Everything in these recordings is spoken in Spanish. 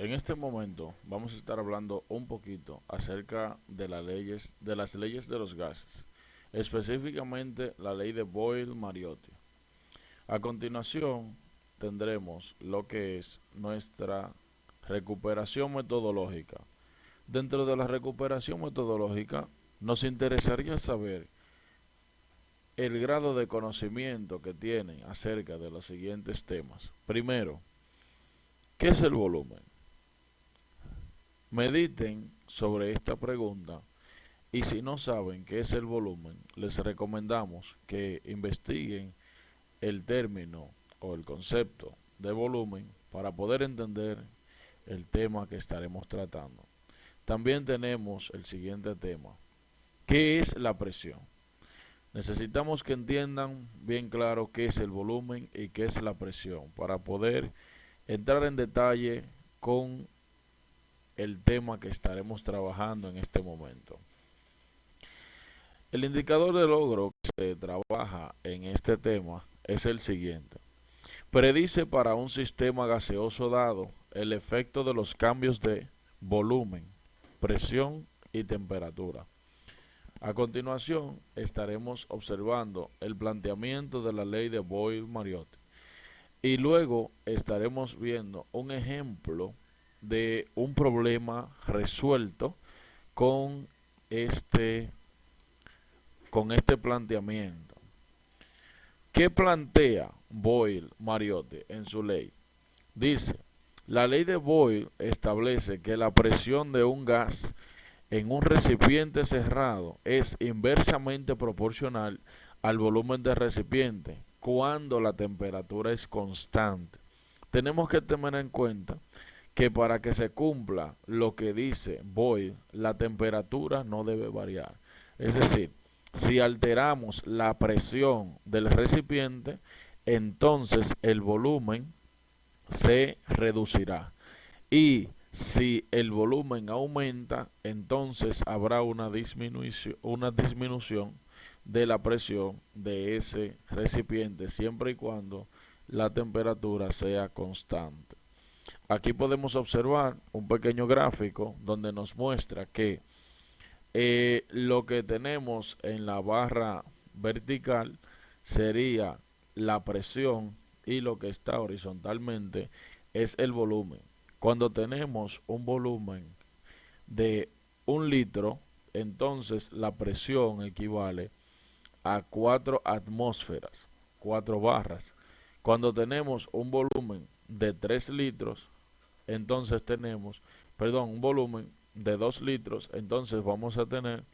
En este momento vamos a estar hablando un poquito acerca de las leyes de los gases, específicamente la ley de Boyle-Mariotti. A continuación tendremos lo que es nuestra recuperación metodológica. Dentro de la recuperación metodológica nos interesaría saber el grado de conocimiento que tienen acerca de los siguientes temas. Primero, ¿qué es el volumen? Mediten sobre esta pregunta y si no saben qué es el volumen, les recomendamos que investiguen el término o el concepto de volumen para poder entender el tema que estaremos tratando. También tenemos el siguiente tema. ¿Qué es la presión? Necesitamos que entiendan bien claro qué es el volumen y qué es la presión para poder entrar en detalle con el tema que estaremos trabajando en este momento. El indicador de logro que se trabaja en este tema es el siguiente. Predice para un sistema gaseoso dado el efecto de los cambios de volumen, presión y temperatura. A continuación estaremos observando el planteamiento de la ley de Boyle-Mariotti y luego estaremos viendo un ejemplo de un problema resuelto con este, con este planteamiento. ¿Qué plantea Boyle-Mariotti en su ley? Dice, la ley de Boyle establece que la presión de un gas en un recipiente cerrado es inversamente proporcional al volumen del recipiente cuando la temperatura es constante. Tenemos que tener en cuenta que para que se cumpla lo que dice Boyle, la temperatura no debe variar. Es decir, si alteramos la presión del recipiente, entonces el volumen se reducirá. Y si el volumen aumenta, entonces habrá una disminución de la presión de ese recipiente, siempre y cuando la temperatura sea constante. Aquí podemos observar un pequeño gráfico donde nos muestra que lo que tenemos en la barra vertical sería la presión y lo que está horizontalmente es el volumen. Cuando tenemos un volumen de 1 litro, entonces la presión equivale a 4 atmósferas, 4 barras. Cuando tenemos un volumen de 3 litros, entonces tenemos, perdón, un volumen de 2 litros, entonces vamos a tener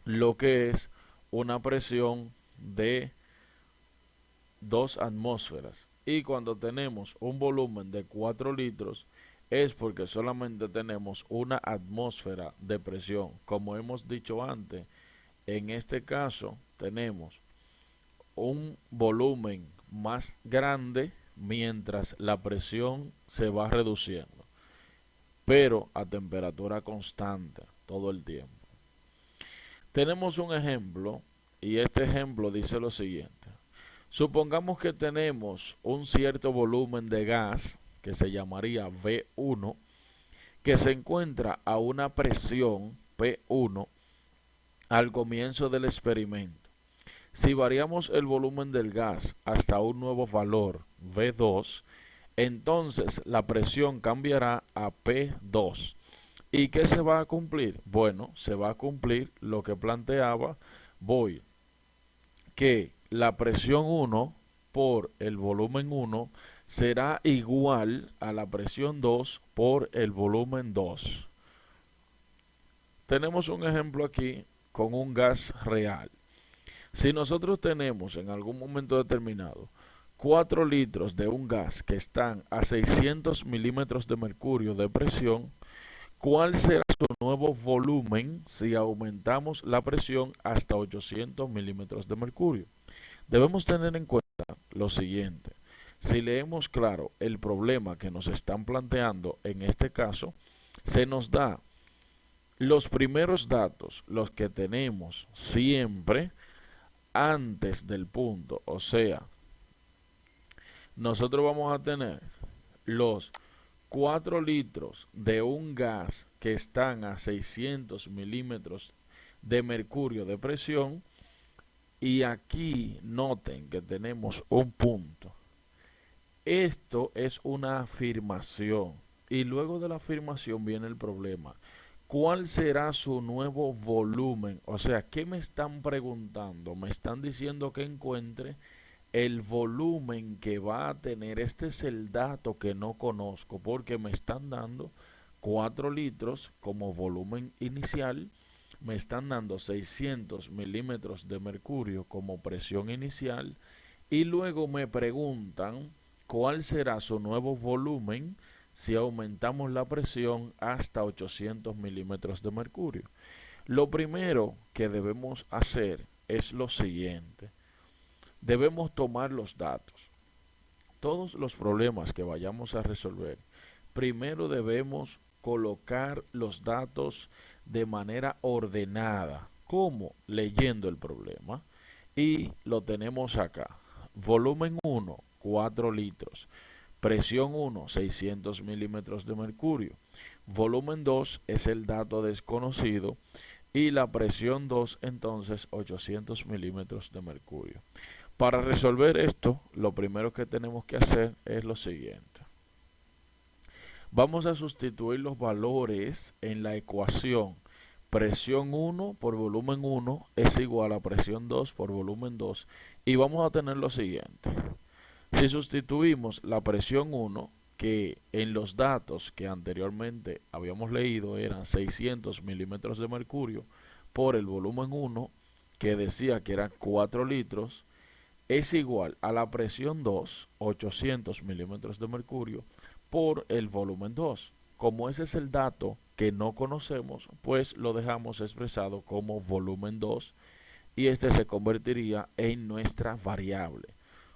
lo que es una presión de 2 atmósferas. Y cuando tenemos un volumen de 4 litros, es porque solamente tenemos una atmósfera de presión. Como hemos dicho antes, en este caso tenemos un volumen más grande mientras la presión se va reduciendo, pero a temperatura constante todo el tiempo. Tenemos un ejemplo y este ejemplo dice lo siguiente. Supongamos que tenemos un cierto volumen de gas que se llamaría V1 que se encuentra a una presión P1 al comienzo del experimento. Si variamos el volumen del gas hasta un nuevo valor V2, entonces la presión cambiará a P2. ¿Y qué se va a cumplir? Bueno, se va a cumplir lo que planteaba Boyle, que la presión 1 por el volumen 1 será igual a la presión 2 por el volumen 2. Tenemos un ejemplo aquí con un gas real. Si nosotros tenemos en algún momento determinado 4 litros de un gas que están a 600 milímetros de mercurio de presión, ¿cuál será su nuevo volumen si aumentamos la presión hasta 800 milímetros de mercurio? Debemos tener en cuenta lo siguiente. Si leemos claro el problema que nos están planteando en este caso, se nos da los primeros datos, los que tenemos siempre antes del punto. O sea, nosotros vamos a tener los 4 litros de un gas que están a 600 milímetros de mercurio de presión. Y aquí noten que tenemos un punto. Esto es una afirmación. Y luego de la afirmación viene el problema. ¿Cuál será su nuevo volumen? O sea, ¿qué me están preguntando? Me están diciendo que encuentre el volumen que va a tener. Este es el dato que no conozco porque me están dando 4 litros como volumen inicial. Me están dando 600 milímetros de mercurio como presión inicial. Y luego me preguntan cuál será su nuevo volumen si aumentamos la presión hasta 800 milímetros de mercurio. Lo primero que debemos hacer es lo siguiente. Debemos tomar los datos. Todos los problemas que vayamos a resolver, primero debemos colocar los datos de manera ordenada. ¿Cómo? Leyendo el problema. Y lo tenemos acá. Volumen 1, 4 litros. Presión 1, 600 milímetros de mercurio. Volumen 2 es el dato desconocido. Y la presión 2, entonces, 800 milímetros de mercurio. Para resolver esto, lo primero que tenemos que hacer es lo siguiente. Vamos a sustituir los valores en la ecuación. Presión 1 por volumen 1 es igual a presión 2 por volumen 2. Y vamos a tener lo siguiente. Si sustituimos la presión 1, que en los datos que anteriormente habíamos leído eran 600 milímetros de mercurio, por el volumen 1, que decía que eran 4 litros, es igual a la presión 2, 800 milímetros de mercurio, por el volumen 2. Como ese es el dato que no conocemos, pues lo dejamos expresado como volumen 2 y este se convertiría en nuestra variable.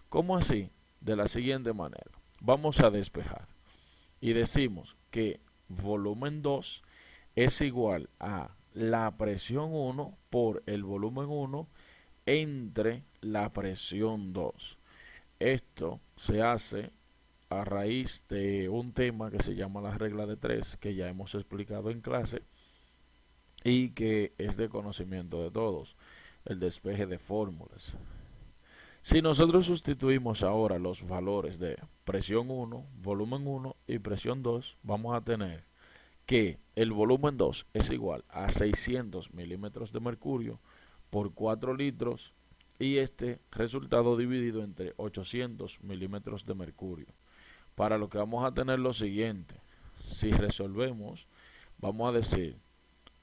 ¿Cómo así? De la siguiente manera. Vamos a despejar y decimos que volumen 2 es igual a la presión 1 por el volumen 1 entre la presión 2. Esto se hace a raíz de un tema que se llama la regla de 3, que ya hemos explicado en clase y que es de conocimiento de todos, el despeje de fórmulas. Si nosotros sustituimos ahora los valores de presión 1, volumen 1 y presión 2, vamos a tener que el volumen 2 es igual a 600 milímetros de mercurio por 4 litros y este resultado dividido entre 800 milímetros de mercurio. Para lo que vamos a tener lo siguiente. Si resolvemos, vamos a decir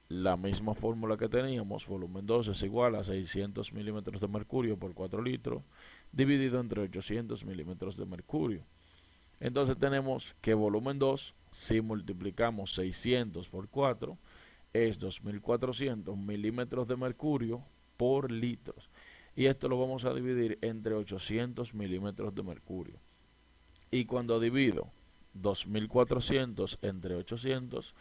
la misma fórmula que teníamos. Volumen 2 es igual a 600 milímetros de mercurio por 4 litros dividido entre 800 milímetros de mercurio. Entonces tenemos que volumen 2, si multiplicamos 600 por 4, es 2400 milímetros de mercurio por litros. Y esto lo vamos a dividir entre 800 milímetros de mercurio. Y cuando divido 2400 entre 800,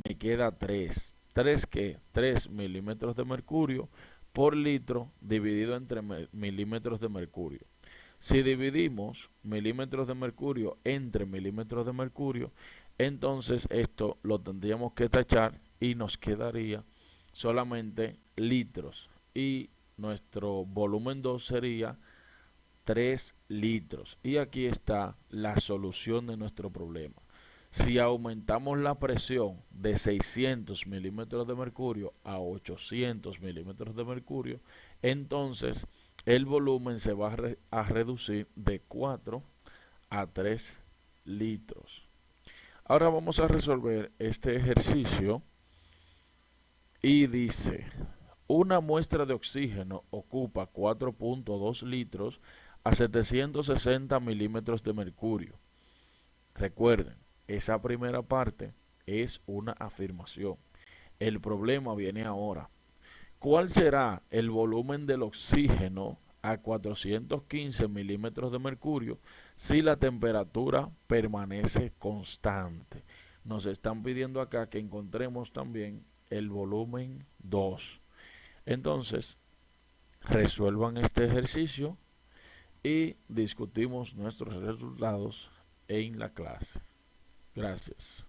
me queda 3. ¿3 qué? 3 milímetros de mercurio por litro dividido entre milímetros de mercurio. Si dividimos milímetros de mercurio entre milímetros de mercurio, entonces esto lo tendríamos que tachar y nos quedaría solamente litros. Y nuestro volumen 2 sería 3 litros. Y aquí está la solución de nuestro problema. Si aumentamos la presión de 600 milímetros de mercurio a 800 milímetros de mercurio, entonces el volumen se va a reducir de 4 a 3 litros. Ahora vamos a resolver este ejercicio y dice, una muestra de oxígeno ocupa 4.2 litros a 760 milímetros de mercurio. Recuerden, esa primera parte es una afirmación. El problema viene ahora. ¿Cuál será el volumen del oxígeno a 415 milímetros de mercurio si la temperatura permanece constante? Nos están pidiendo acá que encontremos también el volumen 2. Entonces, resuelvan este ejercicio y discutimos nuestros resultados en la clase. Gracias.